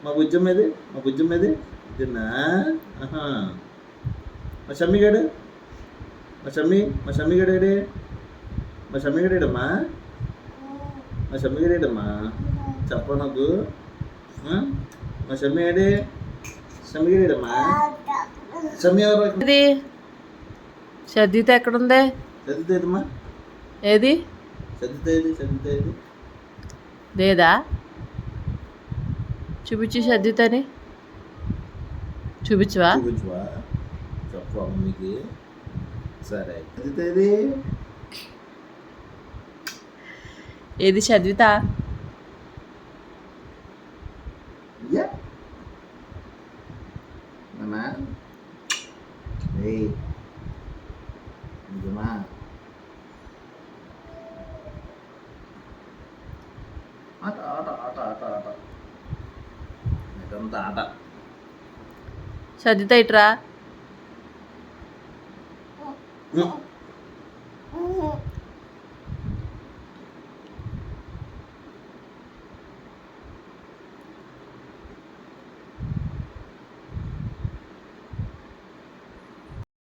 మా బుజ్జం ఏది, మా బుజ్జం ఏది తిన్నా. మా షమ్మి గడు, మా షమ్మి గడేడే, మా షమ్మి గడేడమ్మా, మా షమ్మి గడేడమ్మా చెప్ప నాకు. మా షమ్మి ఏడే, షమ్మి గడేడమ్మా. షమ్మి ఎవరు? ఇది సద్దిత ఎక్కడుంది? సద్దిత ఏదమ్మా, ఏది సద్దిత ఏది, సద్దిత ఏది లేదా? చూపించి సద్దితని చూపించవా? చూపించవా చెప్పు మమ్మీకి. సరే సద్దిత ఏది, ఏది చదివిత? అమ్మా నిజమా? ఆట ఆట ఆట ఆట ఆట ఇదంతా ఆట. చదివిత ఇట్రా.